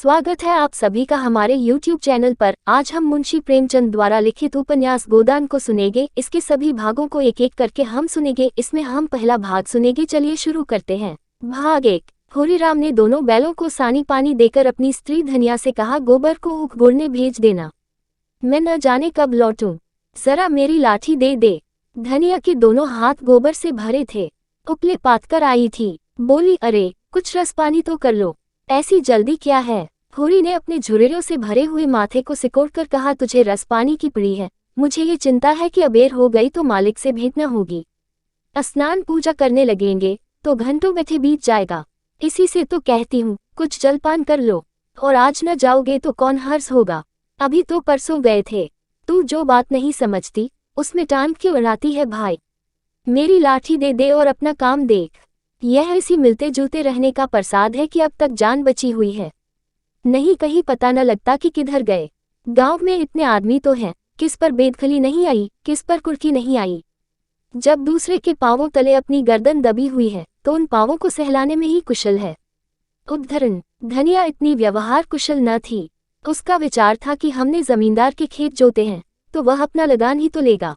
स्वागत है आप सभी का हमारे YouTube चैनल पर। आज हम मुंशी प्रेमचंद द्वारा लिखित उपन्यास गोदान को सुनेंगे। इसके सभी भागों को एक एक करके हम सुनेंगे। इसमें हम पहला भाग सुनेंगे। चलिए शुरू करते हैं। भाग 1। होरीराम ने दोनों बैलों को सानी पानी देकर अपनी स्त्री धनिया से कहा, गोबर को ऊख गुड़ने भेज देना, मैं न जाने कब लौटूं, जरा मेरी लाठी दे दे। धनिया के दोनों हाथ गोबर से भरे थे, उपले पात कर आई थी। बोली, अरे कुछ रस पानी तो कर लो, ऐसी जल्दी क्या है। होरी ने अपने झुर्रियों से भरे हुए माथे को सिकोड़कर कहा, तुझे रस पानी की पड़ी है, मुझे ये चिंता है कि अबेर हो गई तो मालिक से भेंट न होगी। स्नान पूजा करने लगेंगे तो घंटों बैठे बीत जाएगा। इसी से तो कहती हूँ कुछ जलपान कर लो, और आज न जाओगे तो कौन हर्ष होगा। अभी तो परसों गए थे। तू जो बात नहीं समझती उसमें टांग क्यों अड़ाती है भाई। मेरी लाठी दे दे और अपना काम देख। यह इसी मिलते जुलते रहने का प्रसाद है कि अब तक जान बची हुई है, नहीं कहीं पता न लगता कि किधर गए। गांव में इतने आदमी तो हैं, किस पर बेदखली नहीं आई, किस पर कुर्की नहीं आई। जब दूसरे के पांवों तले अपनी गर्दन दबी हुई है तो उन पांवों को सहलाने में ही कुशल है। उद्धरण। धनिया इतनी व्यवहार कुशल न थी। उसका विचार था कि हमने जमींदार के खेत जोते हैं तो वह अपना लगान ही तो लेगा,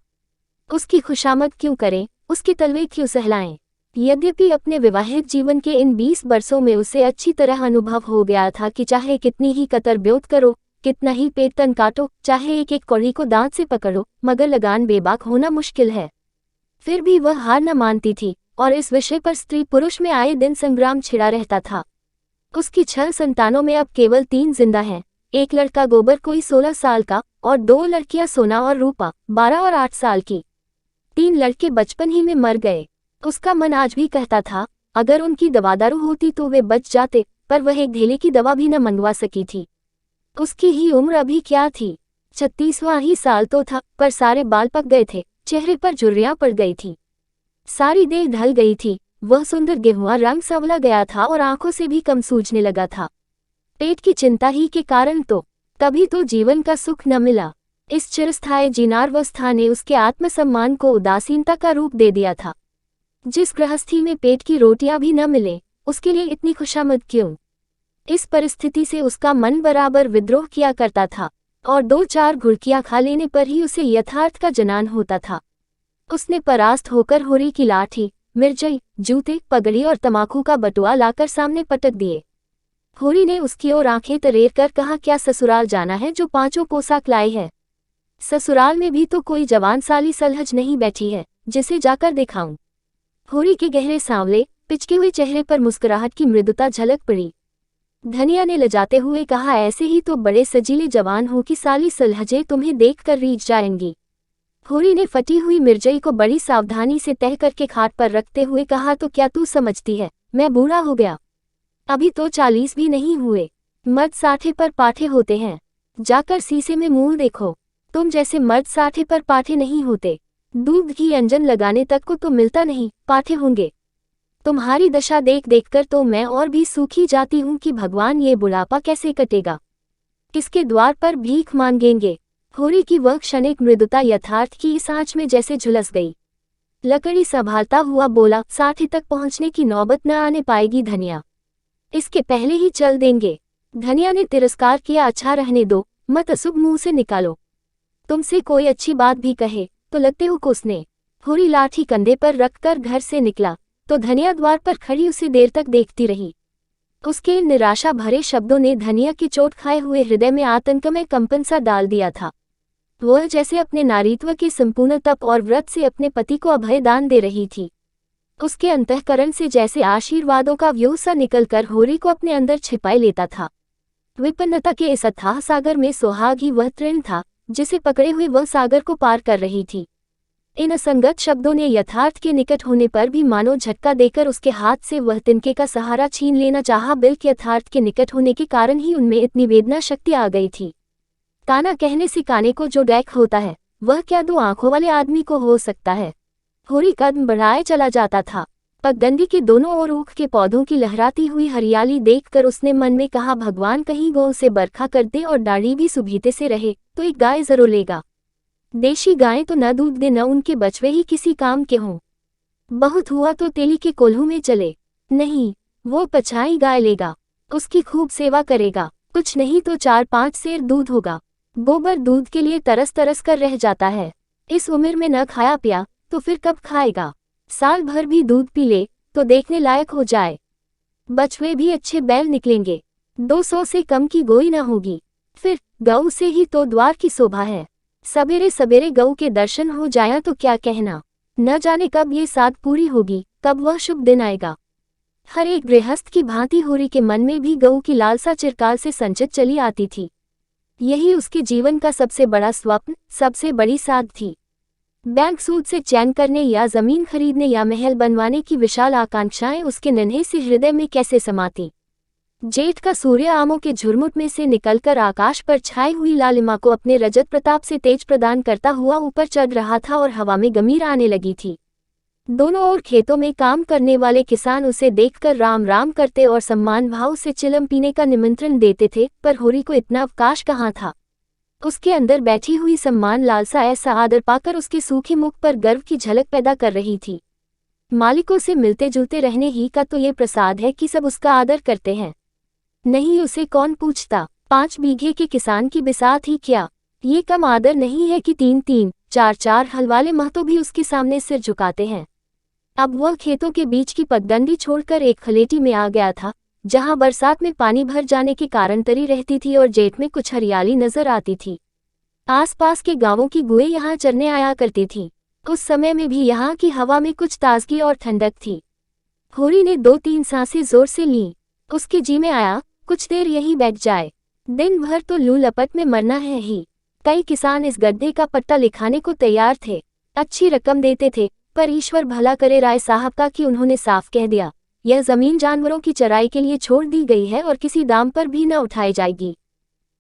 उसकी खुशामद क्यों करें, उसके तलवे क्यों सहलाएं। यद्यपि अपने विवाहित जीवन के इन 20 वर्षों में उसे अच्छी तरह अनुभव हो गया था कि चाहे कितनी ही कतर ब्योत करो, कितना ही पेट तन काटो, चाहे एक एक कौड़ी को दांत से पकड़ो, मगर लगान बेबाक होना मुश्किल है। फिर भी वह हार न मानती थी और इस विषय पर स्त्री पुरुष में आए दिन संग्राम छिड़ा रहता था। उसकी 6 संतानों में अब केवल 3 जिंदा हैं। एक लड़का गोबर कोई 16 साल का और 2 लड़कियां सोना और रूपा 12 और 8 साल की। 3 लड़के बचपन ही में मर गए। उसका मन आज भी कहता था अगर उनकी दवादारू होती तो वे बच जाते, पर वह एक ढेले की दवा भी न मंगवा सकी थी। उसकी ही उम्र अभी क्या थी, 36वां ही साल तो था, पर सारे बाल पक गए थे, चेहरे पर झुर्रियां पड़ गई थी, सारी देह ढल गई थी। वह सुंदर गेहुआ रंग संवला गया था और आंखों से भी कम सूझने लगा था। पेट की चिंता ही के कारण तो कभी तो जीवन का सुख न मिला। इस चिरस्थायी जीर्णावस्था ने उसके आत्मसम्मान को उदासीनता का रूप दे दिया था। जिस गृहस्थी में पेट की रोटियां भी न मिले उसके लिए इतनी खुशामद क्यों। इस परिस्थिति से उसका मन बराबर विद्रोह किया करता था और 2-4 घुड़कियां खा लेने पर ही उसे यथार्थ का जनान होता था। उसने परास्त होकर होरी की लाठी, मिर्जई, जूते, पगड़ी और तमाकू का बटुआ लाकर सामने पटक दिए। होरी ने उसकी ओर आंखें तरेर कर कहा, क्या ससुराल जाना है जो 5 पोशाक लाए है। ससुराल में भी तो कोई जवान साली सलहज नहीं बैठी है जिसे जाकर दिखाऊं। होरी के गहरे सांवले पिचके हुए चेहरे पर मुस्कुराहट की मृदुता झलक पड़ी। धनिया ने लजाते हुए कहा, ऐसे ही तो बड़े सजीले जवान हो कि साली सलहजे तुम्हें देखकर रीझ जाएंगी। होरी ने फटी हुई मिर्जई को बड़ी सावधानी से तह करके खाट पर रखते हुए कहा, तो क्या तू समझती है मैं बूढ़ा हो गया, अभी तो 40 भी नहीं हुए। मर्द 60 पर पाठे होते हैं, जाकर शीशे में मुंह देखो, तुम जैसे मर्द 60 पर पाठे नहीं होते। दूध की अंजन लगाने तक को तो मिलता नहीं, पाठे होंगे। तुम्हारी दशा देख देखकर तो मैं और भी सूखी जाती हूँ कि भगवान ये बुढ़ापा कैसे कटेगा, किसके द्वार पर भीख मांगेंगे। होरी की वह क्षणिक मृदुता यथार्थ की इस आंच में जैसे झुलस गई। लकड़ी संभालता हुआ बोला, 60 तक पहुँचने की नौबत न आने पाएगी धनिया, इसके पहले ही चल देंगे। धनिया ने तिरस्कार किया, अच्छा रहने दो, मत अशुभ मुंह से निकालो। तुमसे कोई अच्छी बात भी कहे तो लगते हो कोसने। होरी लाठी कंधे पर रखकर घर से निकला तो धनिया द्वार पर खड़ी उसे देर तक देखती रही। उसके निराशा भरे शब्दों ने धनिया की चोट खाए हुए हृदय में आतंकमय कंपन सा डाल दिया था। वह जैसे अपने नारीत्व के संपूर्ण तप और व्रत से अपने पति को अभय दान दे रही थी। उसके अंतःकरण से जैसे आशीर्वादों का व्यूह सा निकलकर होरी को अपने अंदर छिपाए लेता था। विपन्नता के इस अथाह सागर में सुहाग ही वह तृण था जिसे पकड़े हुए वह सागर को पार कर रही थी। इन असंगत शब्दों ने यथार्थ के निकट होने पर भी मानो झटका देकर उसके हाथ से वह तिनके का सहारा छीन लेना चाहा। बिल्कुल यथार्थ के निकट होने के कारण ही उनमें इतनी वेदना शक्ति आ गई थी। काना कहने से काने को जो डैक होता है वह क्या 2 आंखों वाले आदमी को हो सकता है। होरी कदम बढ़ाए चला जाता था। पगडंडी के दोनों ओर ऊख के पौधों की लहराती हुई हरियाली देखकर उसने मन में कहा, भगवान कहीं गौ से बरखा कर दे और दाढ़ी भी सुभीते से रहे तो एक गाय जरूर लेगा। देशी गायें तो न दूध दे न उनके बछवे ही किसी काम के हों। बहुत हुआ तो तेली के कोल्हू में चले, नहीं वो पछाई गाय लेगा, उसकी खूब सेवा करेगा, कुछ नहीं तो 4-5 सेर दूध होगा। गोबर दूध के लिए तरस तरस कर रह जाता है। इस उम्र में न खाया पिया तो फिर कब खाएगा। साल भर भी दूध पी ले तो देखने लायक हो जाए। बछड़े भी अच्छे बैल निकलेंगे। 200 से कम की गोई न होगी। फिर गऊ से ही तो द्वार की शोभा है। सवेरे सवेरे गऊ के दर्शन हो जाया तो क्या कहना। न जाने कब ये साध पूरी होगी, कब वह शुभ दिन आएगा। हर एक गृहस्थ की भांति होरी के मन में भी गऊ की लालसा चिरकाल से संचित चली आती थी। यही उसके जीवन का सबसे बड़ा स्वप्न, सबसे बड़ी साध थी। बैंक सूद से चैन करने या जमीन खरीदने या महल बनवाने की विशाल आकांक्षाएं उसके नन्हे से हृदय में कैसे समाती। जेठ का सूर्य आमों के झुरमुट में से निकलकर आकाश पर छाई हुई लालिमा को अपने रजत प्रताप से तेज प्रदान करता हुआ ऊपर चढ़ रहा था और हवा में गमीर आने लगी थी। दोनों ओर खेतों में काम करने वाले किसान उसे देखकर राम राम करते और सम्मान भाव से चिलम पीने का निमंत्रण देते थे, पर होरी को इतना अवकाश कहाँ था। उसके अंदर बैठी हुई सम्मान लालसा ऐसा आदर पाकर उसके सूखे मुख पर गर्व की झलक पैदा कर रही थी। मालिकों से मिलते जुलते रहने ही का तो ये प्रसाद है कि सब उसका आदर करते हैं। नहीं उसे कौन पूछता। 5 बीघे के किसान की बिसात ही क्या, ये कम आदर नहीं है कि 3-3, 4-4 हल वाले महतो भी उसके सामने सिर झुकाते हैं। अब वह खेतों के बीच की पगडंडी छोड़कर एक खलेटी में आ गया था, जहां बरसात में पानी भर जाने के कारण तरी रहती थी और जेठ में कुछ हरियाली नजर आती थी। आसपास के गांवों की गुएं यहां चरने आया करती थीं। उस समय में भी यहाँ की हवा में कुछ ताजगी और ठंडक थी। होरी ने 2-3 सांसें जोर से लीं। उसके जी में आया कुछ देर यहीं बैठ जाए। दिन भर तो लू लपट में मरना है ही। कई किसान इस गड्ढे का पट्टा लिखाने को तैयार थे, अच्छी रकम देते थे, पर ईश्वर भला करे राय साहब का कि उन्होंने साफ कह दिया, यह जमीन जानवरों की चराई के लिए छोड़ दी गई है और किसी दाम पर भी न उठाई जाएगी।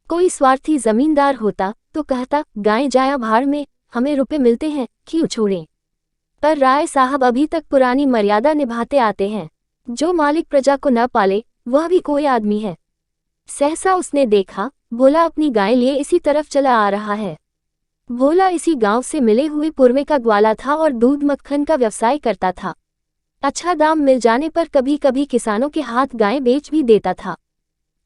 कोई स्वार्थी जमींदार होता तो कहता गायें जाया भाड़ में, हमें रुपए मिलते हैं, क्यों छोड़ें। पर राय साहब अभी तक पुरानी मर्यादा निभाते आते हैं। जो मालिक प्रजा को न पाले वह भी कोई आदमी है। सहसा उसने देखा भोला अपनी गाय लिए इसी तरफ चला आ रहा है। भोला इसी गांव से मिले हुए पुरवे का ग्वाला था और दूध मक्खन का व्यवसाय करता था। अच्छा दाम मिल जाने पर कभी कभी किसानों के हाथ गायें बेच भी देता था।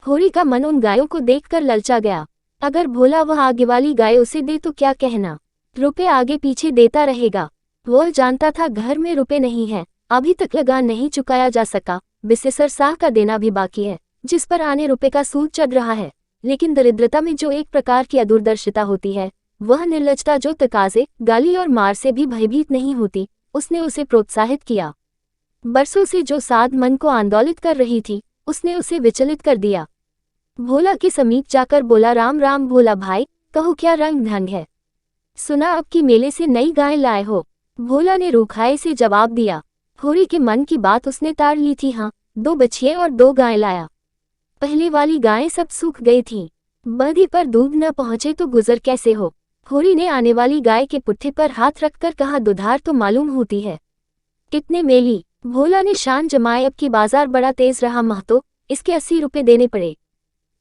होरी का मन उन गायों को देखकर ललचा गया। अगर भोला वह आगे वाली गाय उसे दे तो क्या कहना, रुपए आगे पीछे देता रहेगा। वह जानता था घर में रुपए नहीं है, अभी तक लगान नहीं चुकाया जा सका, बिसेसर साह का देना भी बाकी है, जिस पर आने रुपए का सूद चढ़ रहा है। लेकिन दरिद्रता में जो एक प्रकार की अदूरदर्शिता होती है, वह निर्लजता जो तकाजे, गाली और मार से भी भयभीत नहीं होती, उसने उसे प्रोत्साहित किया। बरसों से जो साध मन को आंदोलित कर रही थी, उसने उसे विचलित कर दिया। भोला के समीप जाकर बोला, राम राम भोला भाई, कहो क्या रंग ढंग है। सुना अब की मेले से नई गाय लाए हो। भोला ने रूखाए से जवाब दिया। होरी के मन की बात उसने ताड़ ली थी। हाँ, 2 बछिए और 2 गाय लाया। पहले वाली गायें सब सूख गई थीं। बंधी पर दूध न पहुंचे तो गुजर कैसे हो। होरी ने आने वाली गाय के पुट्ठे पर हाथ रखकर कहा, दुधार तो मालूम होती है। कितने मेली। भोला ने शान जमाए, अब की बाजार बड़ा तेज रहा महतो, इसके 80 रुपए देने पड़े।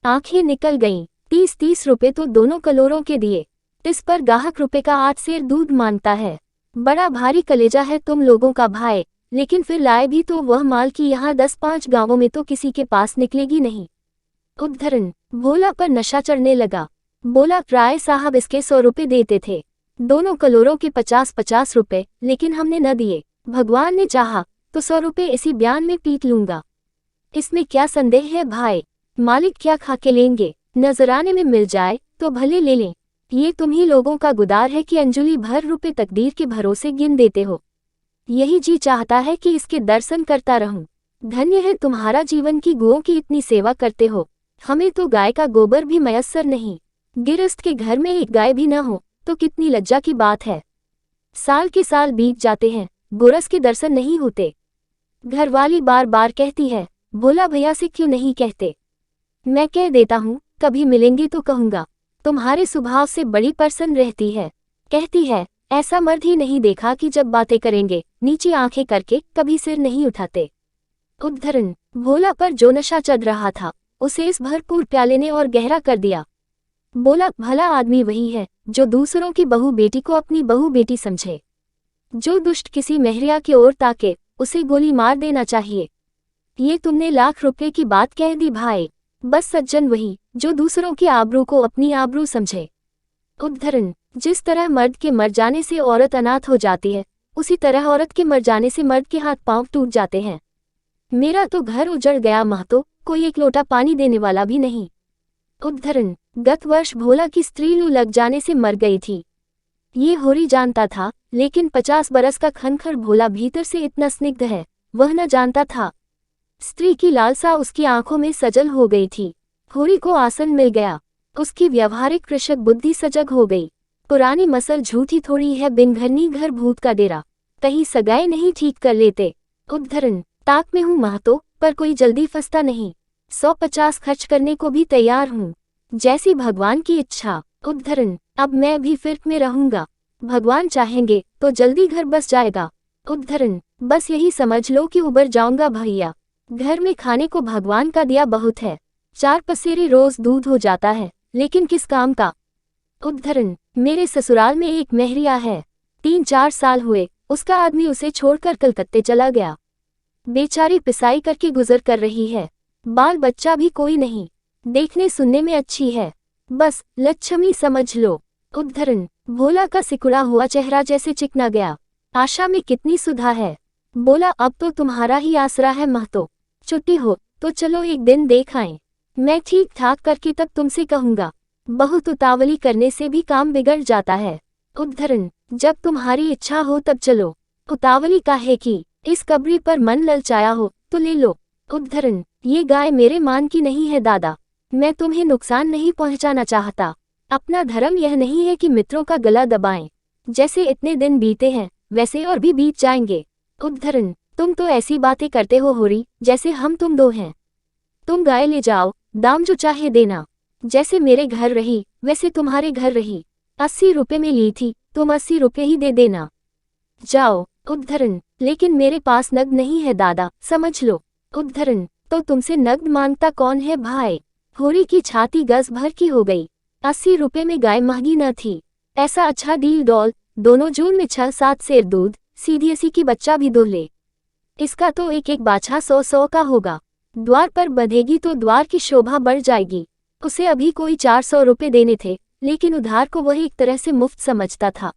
आंखें निकल गईं। 30-30 रुपए तो दोनों कलोरों के दिए। इस पर गाहक रुपए का 8 सेर दूध मांगता है। बड़ा भारी कलेजा है तुम लोगों का भाई, लेकिन फिर लाए भी तो वह माल की यहाँ 10-5 गांवों में तो किसी के पास निकलेगी नहीं। उद्धरण। भोला पर नशा चढ़ने लगा। बोला, राय साहब इसके 100 रुपए देते थे, दोनों कलोरों के 50-50 रुपए, लेकिन हमने न दिए। भगवान ने चाहा तो 100 रुपए इसी बयान में पीट लूंगा। इसमें क्या संदेह है भाई, मालिक क्या खा के लेंगे, नजराने में मिल जाए तो भले ले लें। ये तुम्ही लोगों का गुदार है कि अंजुली भर रुपए तकदीर के भरोसे गिन देते हो। यही जी चाहता है कि इसके दर्शन करता रहूं। धन्य है तुम्हारा जीवन की गुओं की इतनी सेवा करते हो। हमें तो गाय का गोबर भी मयस्सर नहीं। गिरस्त के घर में एक गाय भी न हो तो कितनी लज्जा की बात है। साल के साल बीत जाते हैं, गोरस के दर्शन नहीं होते। घरवाली बार बार कहती है, भोला भैया से क्यों नहीं कहते। मैं कह देता हूँ, कभी मिलेंगे तो कहूँगा। तुम्हारे स्वभाव से बड़ी प्रसन्न रहती है। कहती है, ऐसा मर्द ही नहीं देखा कि जब बातें करेंगे नीची आंखें करके कभी सिर नहीं उठाते। उद्धरण। भोला पर जो नशा चढ़ रहा था उसे इस भरपूर प्याले ने और गहरा कर दिया। बोला, भला आदमी वही है जो दूसरों की बहू बेटी को अपनी बहू बेटी समझे। जो दुष्ट किसी महरिया की ओर ताके उसे गोली मार देना चाहिए। ये तुमने लाख रुपए की बात कह दी भाई। बस सज्जन वही जो दूसरों की आबरू को अपनी आबरू समझे। उद्धरण, जिस तरह मर्द के मर जाने से औरत अनाथ हो जाती है, उसी तरह औरत के मर जाने से मर्द के हाथ पांव टूट जाते हैं। मेरा तो घर उजड़ गया महतो, कोई एक लोटा पानी देने वाला भी नहीं। उद्धरण, गत वर्ष भोला की स्त्री लू लग जाने से मर गई थी। ये होरी जानता था, लेकिन 50 बरस का खनखर भोला भीतर से इतना स्निग्ध है, वह न जानता था। स्त्री की लालसा उसकी आंखों में सजल हो गई थी। होरी को आसन मिल गया, उसकी व्यवहारिक कृषक बुद्धि सजग हो गई। पुरानी मसल झूठी थोड़ी है, बिन घरनी घर भूत का डेरा, कहीं सगाई नहीं ठीक कर लेते। उद्धरण, ताक में हूँ महतो, पर कोई जल्दी फंसता नहीं। 150 खर्च करने को भी तैयार हूँ, जैसी भगवान की इच्छा। उद्धरण, अब मैं भी फिर्क में रहूंगा, भगवान चाहेंगे तो जल्दी घर बस जाएगा। उद्धरण, बस यही समझ लो कि उबर जाऊंगा भैया। घर में खाने को भगवान का दिया बहुत है, 4 पसेरी रोज दूध हो जाता है, लेकिन किस काम का। उद्धरण, मेरे ससुराल में एक महरिया है, 3-4 साल हुए उसका आदमी उसे छोड़कर कलकत्ते चला गया। बेचारी पिसाई करके गुजर कर रही है, बाल बच्चा भी कोई नहीं, देखने सुनने में अच्छी है, बस लक्ष्मी समझ लो। उद्धरण, भोला का सिकुड़ा हुआ चेहरा जैसे चिकना गया। आशा में कितनी सुधा है। बोला, अब तो तुम्हारा ही आसरा है महतो, छुट्टी हो तो चलो एक दिन देख आएं। मैं ठीक ठाक करके तब तुमसे कहूंगा, बहुत उतावली करने से भी काम बिगड़ जाता है। उद्धरण, जब तुम्हारी इच्छा हो तब चलो, उतावली काहे की, इस कब्री पर मन ललचाया हो तो ले लो। उद्धरण, ये गाय मेरे मान की नहीं है दादा, मैं तुम्हें नुकसान नहीं पहुंचाना चाहता। अपना धर्म यह नहीं है कि मित्रों का गला दबाएं, जैसे इतने दिन बीते हैं वैसे और भी बीत जाएंगे। उद्धरण, तुम तो ऐसी बातें करते हो होरी, जैसे हम तुम दो हैं। तुम गाय ले जाओ, दाम जो चाहे देना, जैसे मेरे घर रही वैसे तुम्हारे घर रही। 80 रुपये में ली थी, तुम 80 रुपये ही दे देना, जाओ। उद्धरण, लेकिन मेरे पास नगद नहीं है दादा, समझ लो। उद्धरण, तो तुमसे नगद मांगता कौन है भाई। होरी की छाती गज भर की हो गई। 80 रुपये में गाय महंगी न थी, ऐसा अच्छा डील डॉल, दोनों जून में 6-7 सेर दूध, सीधी 80 की बच्चा भी दो ले। इसका तो एक एक बाछा 100-100 का होगा, द्वार पर बंधेगी तो द्वार की शोभा बढ़ जाएगी। उसे अभी कोई 400 रुपये देने थे, लेकिन उधार को वह एक तरह से मुफ्त समझता था।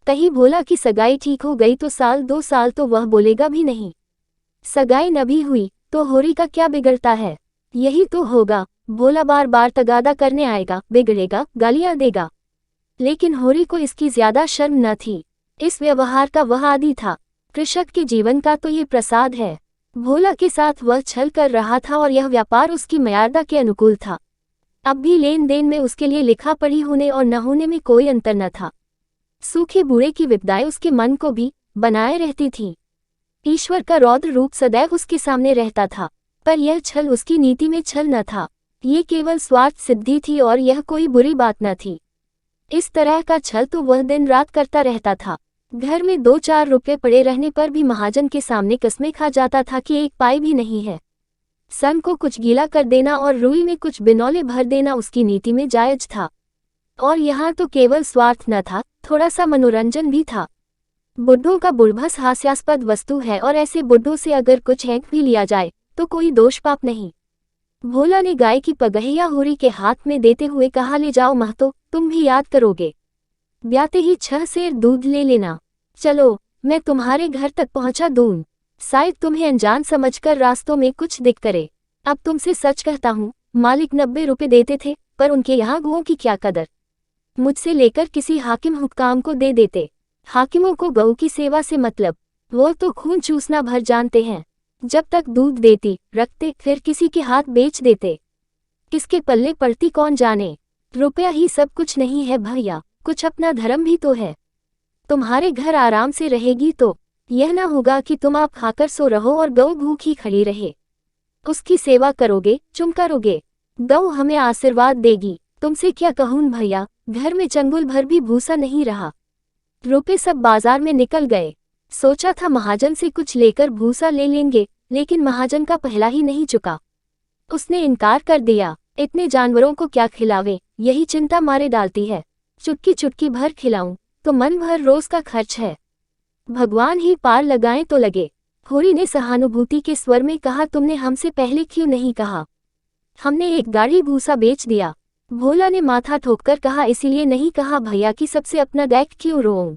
कहीं भोला की सगाई ठीक हो गई तो 1-2 साल तो वह बोलेगा भी नहीं। सगाई न भी हुई तो होरी का क्या बिगड़ता है, यही तो होगा, भोला बार बार तगादा करने आएगा, बिगड़ेगा, गालियां देगा। लेकिन होरी को इसकी ज्यादा शर्म न थी, इस व्यवहार का वह आदी था। कृषक के जीवन का तो ये प्रसाद है। भोला के साथ वह छल कर रहा था और यह व्यापार उसकी मर्यादा के अनुकूल था। अब भी लेन देन में उसके लिए लिखा पढ़ी होने और न होने में कोई अंतर न था। सूखे बूढ़े की विपदाएं उसके मन को भी बनाए रहती थीं। ईश्वर का रौद्र रूप सदैव उसके सामने रहता था, पर यह छल उसकी नीति में छल न था, ये केवल स्वार्थ सिद्धि थी और यह कोई बुरी बात न थी। इस तरह का छल तो वह दिन रात करता रहता था। घर में 2-4 रुपये पड़े रहने पर भी महाजन के सामने कस्में खा जाता था कि एक पाई भी नहीं है। सन को कुछ गीला कर देना और रुई में कुछ बिनौले भर देना उसकी नीति में जायज था। और यहाँ तो केवल स्वार्थ न था, थोड़ा सा मनोरंजन भी था। बुड्ढों का बुढ़भस हास्यास्पद वस्तु है और ऐसे बुड्ढों से अगर कुछ हैंक भी लिया जाए तो कोई दोष पाप नहीं। भोला ने गाय की पगहिया होरी के हाथ में देते हुए कहा, ले जाओ महतो, तुम भी याद करोगे, ब्याते ही 6 सेर दूध ले लेना। चलो, मैं तुम्हारे घर तक पहुंचा दूं, शायद तुम्हें अनजान समझकर रास्तों में कुछ दिक करे। अब तुमसे सच कहता हूँ, मालिक 90 रुपये देते थे, पर उनके यहाँ गौं की क्या कदर। मुझसे लेकर किसी हाकिम हुक्काम को दे देते। हाकिमों को गऊ की सेवा से मतलब, वो तो खून चूसना भर जानते हैं। जब तक दूध देती रखते, फिर किसी के हाथ बेच देते। किसके पल्ले पड़ती कौन जाने। रुपया ही सब कुछ नहीं है भैया, कुछ अपना धर्म भी तो है। तुम्हारे घर आराम से रहेगी तो यह ना होगा कि तुम आप खाकर सो रहो और गऊ भूखी खड़ी रहे। उसकी सेवा करोगे, चुम करोगे, गऊ हमें आशीर्वाद देगी। तुमसे क्या कहूं भैया, घर में चंगुल भर भी भूसा नहीं रहा। रुपए सब बाजार में निकल गए। सोचा था महाजन से कुछ लेकर भूसा ले लेंगे, लेकिन महाजन का पहला ही नहीं चुका। उसने इनकार कर दिया। इतने जानवरों को क्या खिलावे, यही चिंता मारे डालती है। चुटकी चुटकी भर खिलाऊं तो मन भर रोज का खर्च है, भगवान ही पार लगाएं तो लगे। होरी ने सहानुभूति के स्वर में कहा, तुमने हमसे पहले क्यों नहीं कहा। हमने एक गाड़ी भूसा बेच दिया। भोला ने माथा ठोककर कहा, इसीलिए नहीं कहा भैया कि सबसे अपना गैक क्यों रोऊं।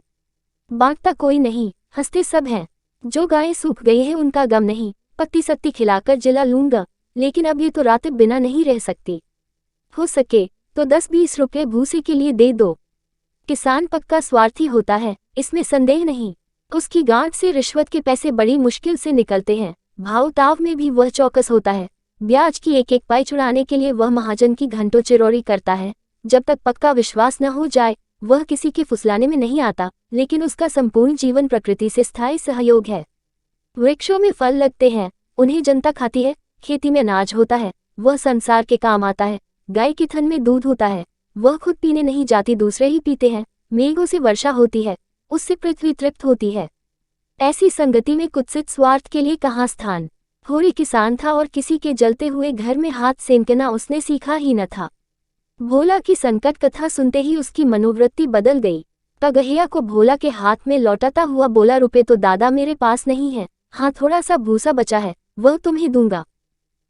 बांटता कोई नहीं, हंसते सब हैं। जो गायें सूख गई हैं उनका गम नहीं, पत्ती सत्ती खिलाकर जिला लूंगा, लेकिन अब ये तो रात बिना नहीं रह सकती। हो सके तो 10-20 रुपये भूसे के लिए दे दो। किसान पक्का स्वार्थी होता है, इसमें संदेह नहीं। उसकी गांठ से रिश्वत के पैसे बड़ी मुश्किल से निकलते हैं। भाव ताव में भी वह चौकस होता है। ब्याज की एक एक पाई चुराने के लिए वह महाजन की घंटों चिरौरी करता है। जब तक पक्का विश्वास न हो जाए वह किसी के फुसलाने में नहीं आता, लेकिन उसका संपूर्ण जीवन प्रकृति से स्थायी सहयोग है। वृक्षों में फल लगते हैं, उन्हें जनता खाती है। खेती में अनाज होता है, वह संसार के काम आता है। गाय के थन में दूध होता है, वह खुद पीने नहीं जाती, दूसरे ही पीते हैं। मेघों से वर्षा होती है, उससे पृथ्वी तृप्त होती है। ऐसी संगति में कुत्सित स्वार्थ के लिए कहाँ स्थान। होरी किसान था और किसी के जलते हुए घर में हाथ सेंकना उसने सीखा ही न था। भोला की संकट कथा सुनते ही उसकी मनोवृत्ति बदल गई। पगहिया को भोला के हाथ में लौटाता हुआ बोला, रुपए तो दादा मेरे पास नहीं है, हाँ थोड़ा सा भूसा बचा है, वह तुम्हें दूंगा।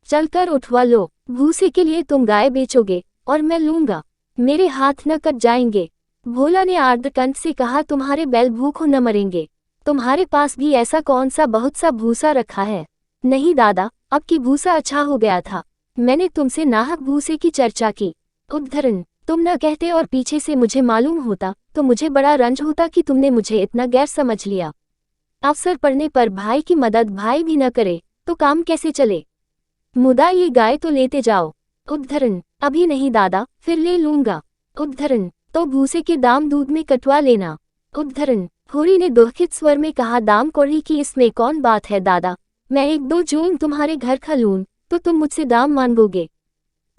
चलकर उठवा लो, भूसे के लिए तुम गाय बेचोगे और मैं लूंगा, मेरे हाथ न कट जाएंगे। भोला ने आर्द्रकंठ से कहा, तुम्हारे बैल भूखों न मरेंगे। तुम्हारे पास भी ऐसा कौन सा बहुत सा भूसा रखा है? नहीं दादा, अब की भूसा अच्छा हो गया था, मैंने तुमसे नाहक भूसे की चर्चा की। उद्धरण, तुम न कहते और पीछे से मुझे मालूम होता तो मुझे बड़ा रंज होता कि तुमने मुझे इतना गैर समझ लिया। अवसर पड़ने पर भाई की मदद भाई भी न करे तो काम कैसे चले। मुदा ये गाय तो लेते जाओ। उद्धरण, अभी नहीं दादा, फिर ले लूंगा। उद्धरण, तो भूसे के दाम दूध में कटवा लेना। उद्धरण, होरी ने दुखित स्वर में कहा, दाम कौड़ी की इसमें कौन बात है दादा, मैं 1-2 जून तुम्हारे घर खा लूं तो तुम मुझसे दाम मांगोगे,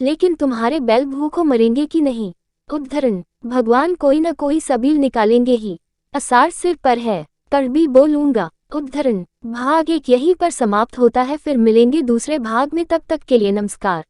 लेकिन तुम्हारे बैल भूखों मरेंगे कि नहीं? उद्धरण, भगवान कोई न कोई सबील निकालेंगे ही, असार सिर पर है, कर भी बोलूंगा। उद्धरण, भाग एक यहीं पर समाप्त होता है, फिर मिलेंगे दूसरे भाग में, तब तक के लिए नमस्कार।